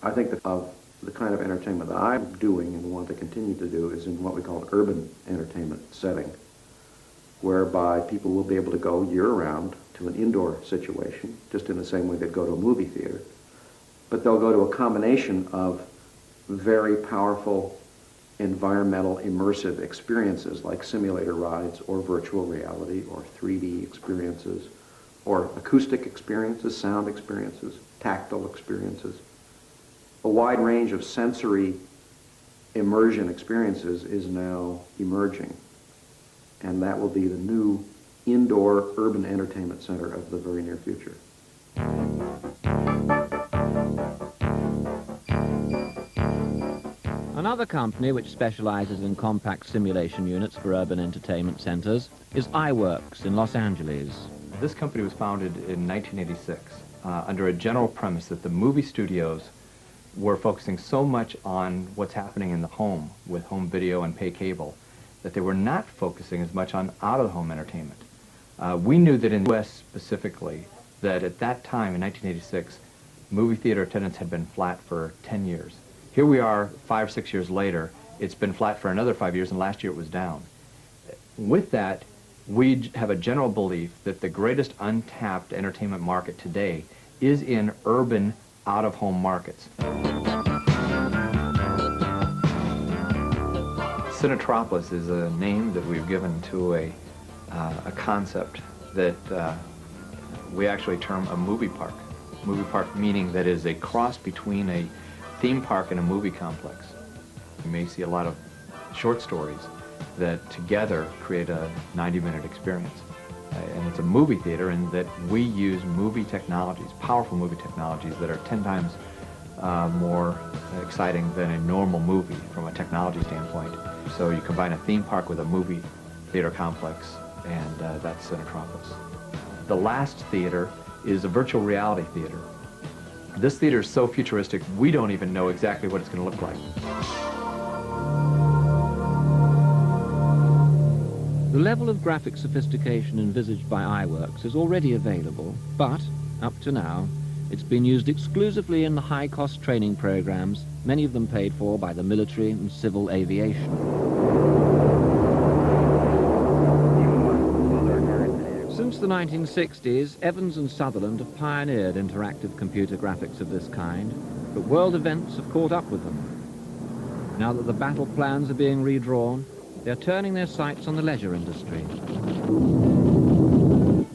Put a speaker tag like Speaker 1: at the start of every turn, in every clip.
Speaker 1: I think that of the kind of entertainment that I'm doing and want to continue to do is in what we call urban entertainment setting, whereby people will be able to go year-round to an indoor situation, just in the same way they'd go to a movie theater, but they'll go to a combination of very powerful environmental immersive experiences like simulator rides or virtual reality or 3D experiences or acoustic experiences, sound experiences, tactile experiences. A wide range of sensory immersion experiences is now emerging, and that will be the new indoor urban entertainment center of the very near future.
Speaker 2: Another company which specializes in compact simulation units for urban entertainment centers is iWorks in Los Angeles.
Speaker 3: This company was founded in 1986 under a general premise that the movie studios were focusing so much on what's happening in the home with home video and pay cable that they were not focusing as much on out-of-the-home entertainment. We knew that in the U.S. specifically, that at that time in 1986, movie theater attendance had been flat for 10 years. Here we are 5 or 6 years later, it's been flat for another 5 years, and last year it was down. With that, we have a general belief that the greatest untapped entertainment market today is in urban, out-of-home markets. Cinetropolis is a name that we've given to a concept that we actually term a movie park. Movie park meaning that is a cross between a theme park and a movie complex. You may see a lot of short stories that together create a 90-minute experience. And it's a movie theater in that we use movie technologies, powerful movie technologies that are 10 times more exciting than a normal movie from a technology standpoint. So you combine a theme park with a movie theater complex, and that's Cinetropolis. The last theater is a virtual reality theater. This theater is so futuristic, we don't even know exactly what it's going to look like.
Speaker 2: The level of graphic sophistication envisaged by iWorks is already available, but, up to now, it's been used exclusively in the high-cost training programs, many of them paid for by the military and civil aviation. Since the 1960s, Evans and Sutherland have pioneered interactive computer graphics of this kind, but world events have caught up with them. Now that the battle plans are being redrawn, they're turning their sights on the leisure industry.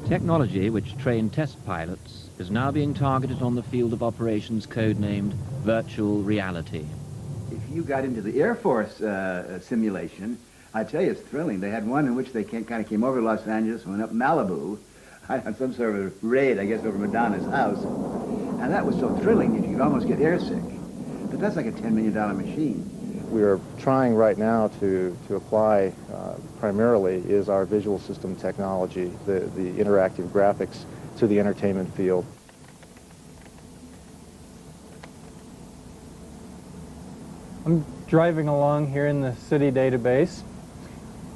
Speaker 2: Technology which trained test pilots is now being targeted on the field of operations codenamed virtual reality.
Speaker 4: If you got into the Air Force simulation, I tell you, it's thrilling. They had one in which they kind of came over to Los Angeles, went up Malibu, on some sort of a raid, I guess, over Madonna's house. And that was so thrilling that you could almost get airsick. But that's like a $10 million machine.
Speaker 5: We are trying right now to apply primarily is our visual system technology, the interactive graphics, to the entertainment field.
Speaker 6: I'm driving along here in the city database.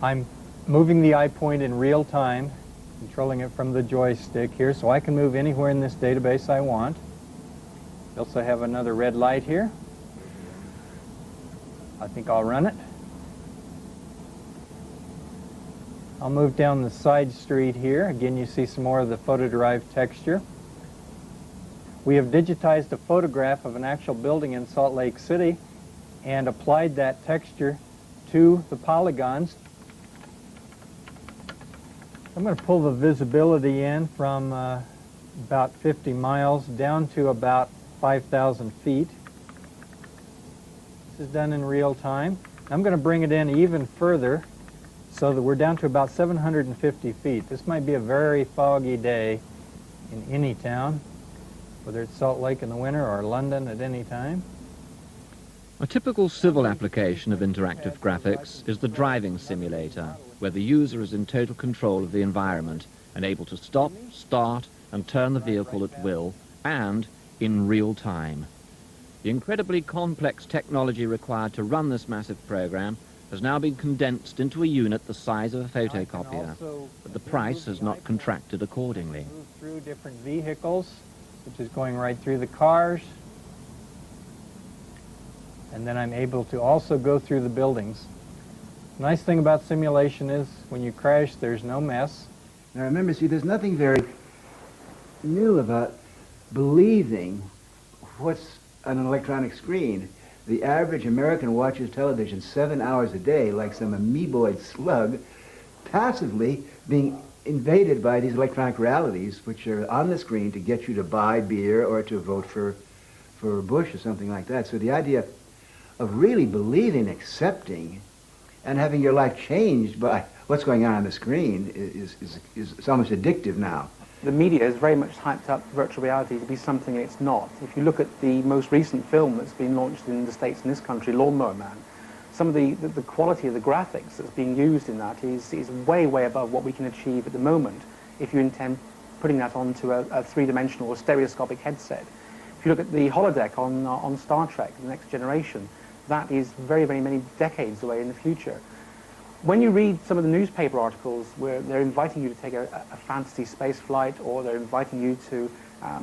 Speaker 6: I'm moving the eye point in real time, controlling it from the joystick here, so I can move anywhere in this database I want. We also have another red light here. I think I'll run it. I'll move down the side street here. Again, you see some more of the photo-derived texture. We have digitized a photograph of an actual building in Salt Lake City and applied that texture to the polygons. I'm going to pull the visibility in from about 50 miles down to about 5,000 feet. This is done in real time. I'm going to bring it in even further so that we're down to about 750 feet. This might be a very foggy day in any town, whether it's Salt Lake in the winter or London at any time.
Speaker 2: A typical civil application of interactive graphics is the driving simulator, where the user is in total control of the environment and able to stop, start, and turn the vehicle at will, and in real time. The incredibly complex technology required to run this massive program has now been condensed into a unit the size of a photocopier, but the price has not contracted accordingly.
Speaker 6: Move through different vehicles, which is going right through the cars. and then I'm able to also go through the buildings. Nice thing about simulation is when you crash, there's no mess.
Speaker 4: Now remember, see, there's nothing very new about believing what's on an electronic screen. The average American watches television 7 hours a day like some amoeboid slug, passively being invaded by these electronic realities which are on the screen to get you to buy beer or to vote for Bush or something like that. So the idea of really believing, accepting, and having your life changed by what's going on the screen is almost addictive now.
Speaker 7: The media has very much hyped up virtual reality to be something it's not. If you look at the most recent film that's been launched in the States in this country, Lawnmower Man, some of the quality of the graphics that's being used in that is way, way above what we can achieve at the moment if you intend putting that onto a three-dimensional or stereoscopic headset. If you look at the holodeck on Star Trek, The Next Generation, that is very, very many decades away in the future. When you read some of the newspaper articles where they're inviting you to take a fantasy space flight, or they're inviting you to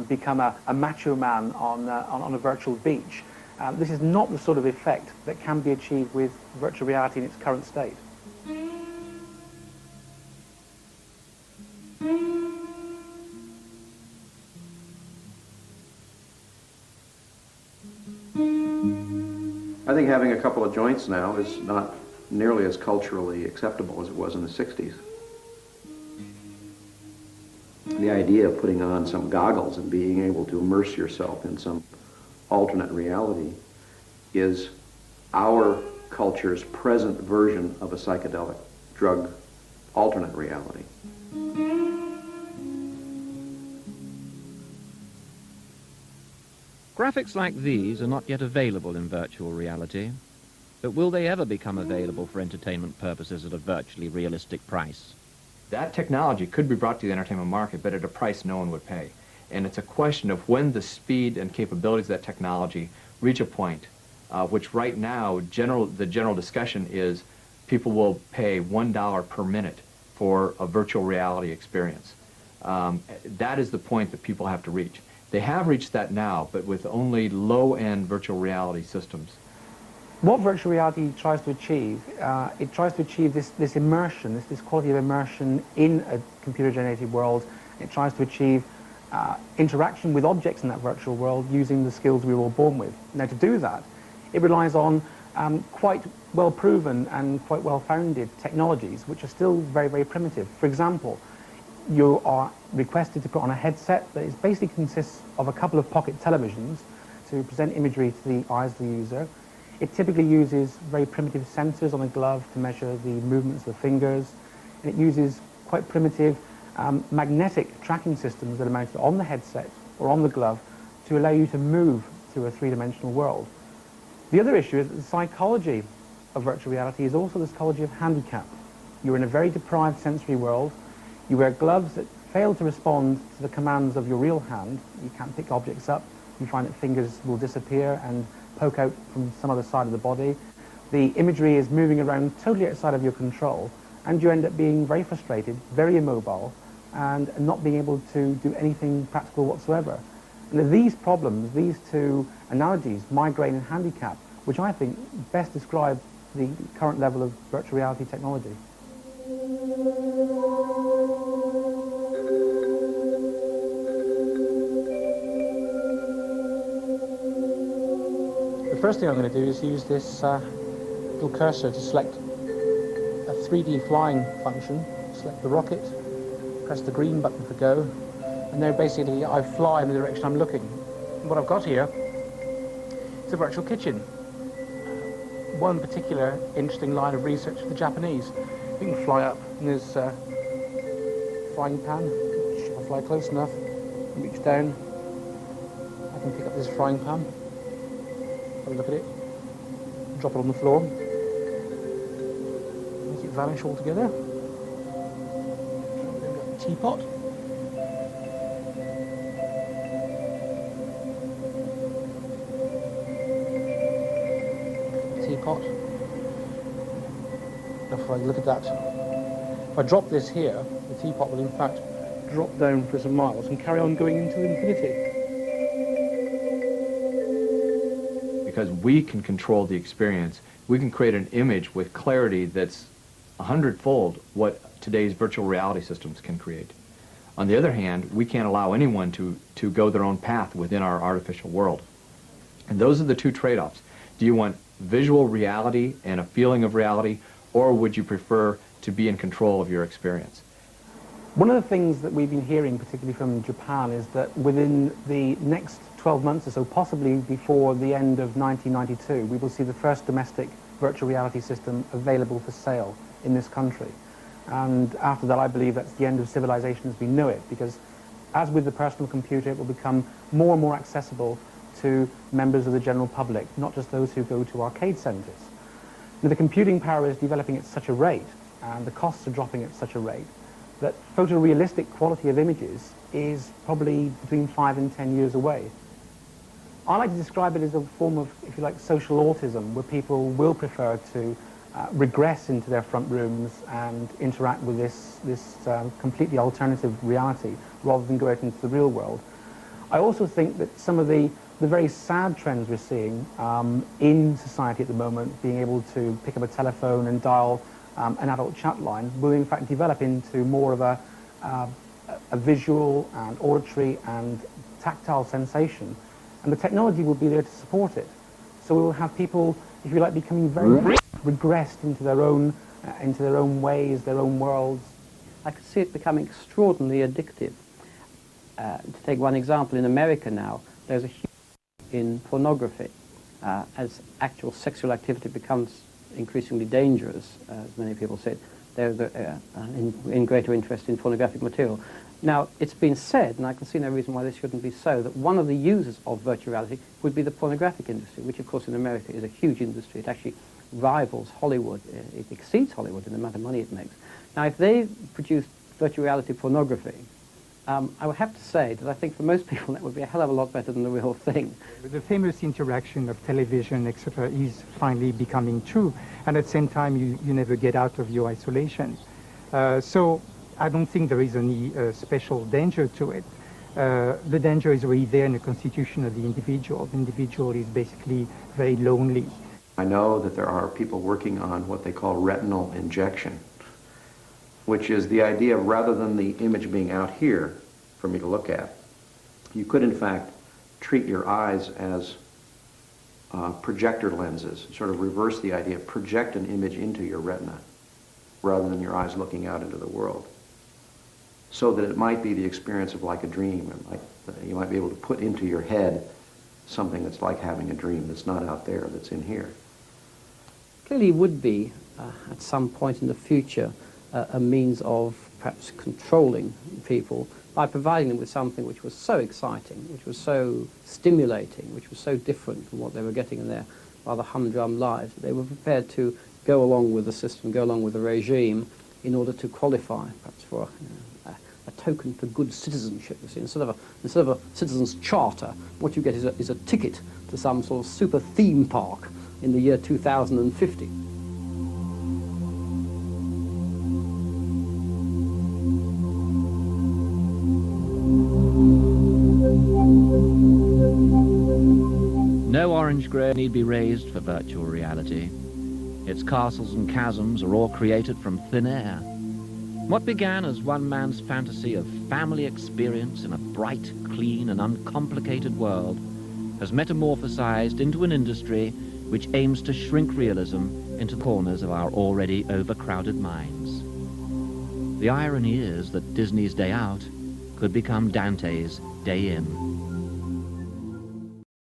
Speaker 7: become a macho man on a virtual beach, this is not the sort of effect that can be achieved with virtual reality in its current state.
Speaker 1: I think having a couple of joints now is not nearly as culturally acceptable as it was in the 60s. The idea of putting on some goggles and being able to immerse yourself in some alternate reality is our culture's present version of a psychedelic drug alternate reality.
Speaker 2: Graphics like these are not yet available in virtual reality, but will they ever become available for entertainment purposes at a virtually realistic price?
Speaker 3: That technology could be brought to the entertainment market, but at a price no one would pay. And it's a question of when the speed and capabilities of that technology reach a point, which right now, the general discussion is people will pay $1 per minute for a virtual reality experience. That is the point that people have to reach. They have reached that now, but with only low-end virtual reality systems.
Speaker 7: What virtual reality tries to achieve, it tries to achieve this immersion, this quality of immersion in a computer-generated world. It tries to achieve interaction with objects in that virtual world using the skills we were all born with. Now, to do that, it relies on quite well-proven and quite well-founded technologies, which are still very, very primitive. For example, you are requested to put on a headset that basically consists of a couple of pocket televisions to present imagery to the eyes of the user. It typically uses very primitive sensors on a glove to measure the movements of the fingers. And it uses quite primitive magnetic tracking systems that are mounted on the headset or on the glove to allow you to move through a three-dimensional world. The other issue is that the psychology of virtual reality is also the psychology of handicap. You're in a very deprived sensory world. You wear gloves that fail to respond to the commands of your real hand. You can't pick objects up. You find that fingers will disappear and poke out from some other side of the body. The imagery is moving around totally outside of your control, and you end up being very frustrated, very immobile, and not being able to do anything practical whatsoever. And these problems, these two analogies, migraine and handicap, which I think best describe the current level of virtual reality technology. The first thing I'm going to do is use this little cursor to select a 3D flying function, select the rocket, press the green button for go, and now basically I fly in the direction I'm looking. What I've got here is a virtual kitchen. One particular interesting line of research for the Japanese. You can fly up and there's a frying pan. If I fly close enough, reach down, I can pick up this frying pan. Have a look at it, drop it on the floor, make it vanish altogether. Then we've got the teapot. Teapot. Now if I look at that, if I drop this here, the teapot will in fact drop down for some miles and carry on going into infinity.
Speaker 3: because we can control the experience. We can create an image with clarity that's 100-fold what today's virtual reality systems can create. On the other hand, we can't allow anyone to go their own path within our artificial world. And those are the two trade-offs. Do you want visual reality and a feeling of reality, or would you prefer to be in control of your experience?
Speaker 7: One of the things that we've been hearing, particularly from Japan, is that within the next 12 months or so, possibly before the end of 1992, we will see the first domestic virtual reality system available for sale in this country. And after that, I believe that's the end of civilization as we know it, because as with the personal computer, it will become more and more accessible to members of the general public, not just those who go to arcade centres. Now, the computing power is developing at such a rate, and the costs are dropping at such a rate, that photorealistic quality of images is probably between 5 and 10 years away. I like to describe it as a form of, if you like, social autism, where people will prefer to regress into their front rooms and interact with this completely alternative reality rather than go out into the real world. I also think that some of the very sad trends we're seeing in society at the moment, being able to pick up a telephone and dial an adult chat line, will in fact develop into more of a visual and auditory and tactile sensation, and the technology will be there to support it. So we will have people, if you like, becoming very regressed into their own ways, their own worlds.
Speaker 8: I could see it becoming extraordinarily addictive. To take one example, in America now, there's a huge in pornography. As actual sexual activity becomes increasingly dangerous, as many people said, there's in greater interest in pornographic material. Now, it's been said, and I can see no reason why this shouldn't be so, that one of the users of virtual reality would be the pornographic industry, which of course in America is a huge industry. It actually rivals Hollywood. It exceeds Hollywood in the amount of money it makes. Now, if they produce virtual reality pornography, I would have to say that I think for most people that would be a hell of a lot better than the real thing.
Speaker 9: The famous interaction of television, etc., is finally becoming true, and at the same time you never get out of your isolation. So I don't think there is any special danger to it. The danger is really there in the constitution of the individual. The individual is basically very lonely.
Speaker 1: I know that there are people working on what they call retinal injection, which is the idea of, rather than the image being out here for me to look at, you could in fact treat your eyes as projector lenses, sort of reverse the idea, project an image into your retina rather than your eyes looking out into the world, so that it might be the experience of like a dream, and you might be able to put into your head something that's like having a dream that's not out there, that's in here.
Speaker 8: Clearly would be, at some point in the future, a means of perhaps controlling people by providing them with something which was so exciting, which was so stimulating, which was so different from what they were getting in their rather humdrum lives. They were prepared to go along with the system, go along with the regime, in order to qualify, perhaps for a token for good citizenship. You see, instead of a citizen's charter, what you get is a ticket to some sort of super theme park in the year 2050.
Speaker 2: No orange grove need be raised for virtual reality. Its castles and chasms are all created from thin air. What began as one man's fantasy of family experience in a bright, clean and uncomplicated world has metamorphosized into an industry which aims to shrink realism into the corners of our already overcrowded minds. The irony is that Disney's Day Out could become Dante's Day In.